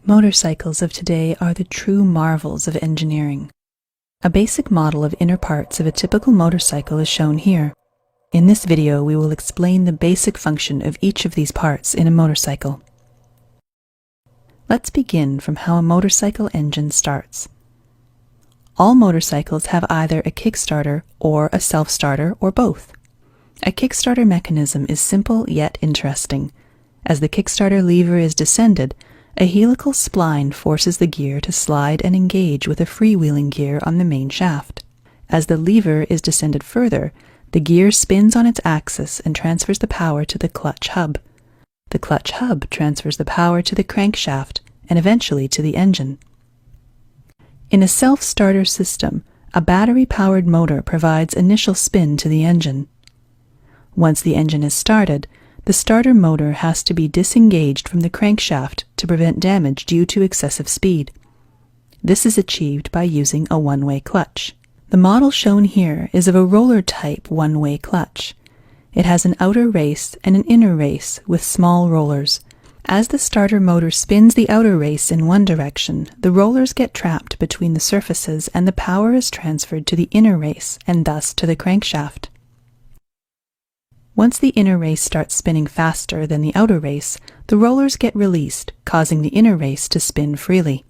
Motorcycles of today are the true marvels of engineering. A basic model of inner parts of a typical motorcycle is shown here. In this video, we will explain the basic function of each of these parts in a motorcycle. Let's begin from how a motorcycle engine starts. All motorcycles have either a kickstarter or a self-starter or both. A kickstarter mechanism is simple yet interesting. As the kickstarter lever is descended, a helical spline forces the gear to slide and engage with a freewheeling gear on the main shaft. As the lever is descended further, the gear spins on its axis and transfers the power to the clutch hub. The clutch hub transfers the power to the crankshaft and eventually to the engine. In a self-starter system, a battery-powered motor provides initial spin to the engine. Once the engine is started, the starter motor has to be disengaged from the crankshaft to prevent damage due to excessive speed. This is achieved by using a one-way clutch. The model shown here is of a roller-type one-way clutch. It has an outer race and an inner race with small rollers. As the starter motor spins the outer race in one direction, the rollers get trapped between the surfaces and the power is transferred to the inner race and thus to the crankshaft. Once the inner race starts spinning faster than the outer race, the rollers get released, causing the inner race to spin freely.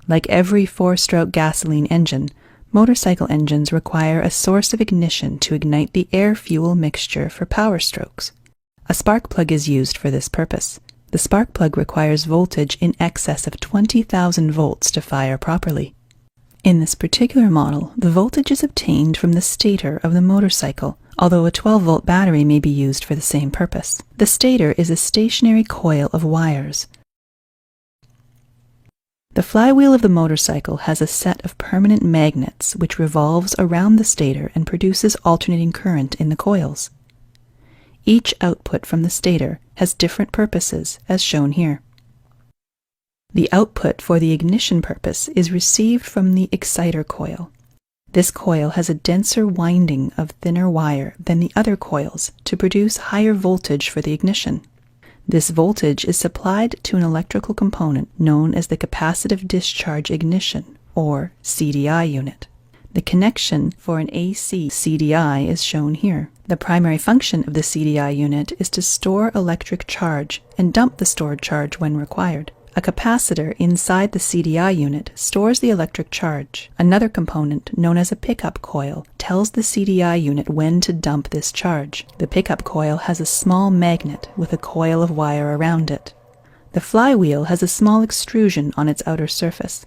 Like every four-stroke gasoline engine, motorcycle engines require a source of ignition to ignite the air-fuel mixture for power strokes. A spark plug is used for this purpose. The spark plug requires voltage in excess of 20,000 volts to fire properly. In this particular model, the voltage is obtained from the stator of the motorcycle, although a 12-volt battery may be used for the same purpose. The stator is a stationary coil of wires. The flywheel of the motorcycle has a set of permanent magnets which revolves around the stator and produces alternating current in the coils. Each output from the stator has different purposes, as shown here. The output for the ignition purpose is received from the exciter coil. This coil has a denser winding of thinner wire than the other coils to produce higher voltage for the ignition. This voltage is supplied to an electrical component known as the capacitive discharge ignition, or CDI unit. The connection for an AC CDI is shown here. The primary function of the CDI unit is to store electric charge and dump the stored charge when required. A capacitor inside the CDI unit stores the electric charge. Another component, known as a pickup coil, tells the CDI unit when to dump this charge. The pickup coil has a small magnet with a coil of wire around it. The flywheel has a small extrusion on its outer surface.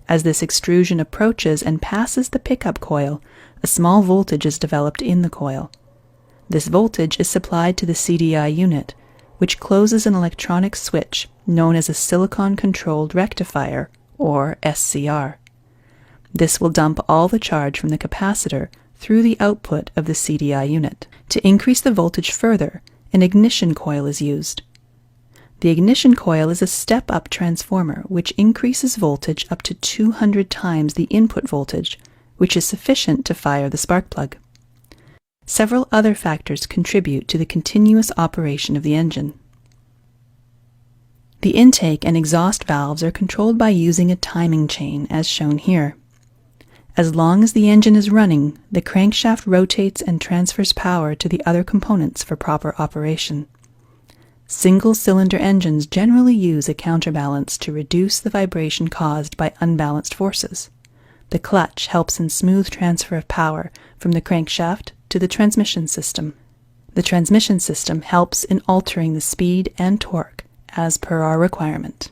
As this extrusion approaches and passes the pickup coil, a small voltage is developed in the coil. This voltage is supplied to the CDI unit, which closes an electronic switch known as a silicon-controlled rectifier, or SCR. This will dump all the charge from the capacitor through the output of the CDI unit. To increase the voltage further, an ignition coil is used. The ignition coil is a step-up transformer which increases voltage up to 200 times the input voltage, which is sufficient to fire the spark plug. Several other factors contribute to the continuous operation of the engine. The intake and exhaust valves are controlled by using a timing chain, as shown here. As long as the engine is running, the crankshaft rotates and transfers power to the other components for proper operation. Single-cylinder engines generally use a counterbalance to reduce the vibration caused by unbalanced forces. The clutch helps in smooth transfer of power from the crankshaft to the transmission system. The transmission system helps in altering the speed and torque as per our requirement.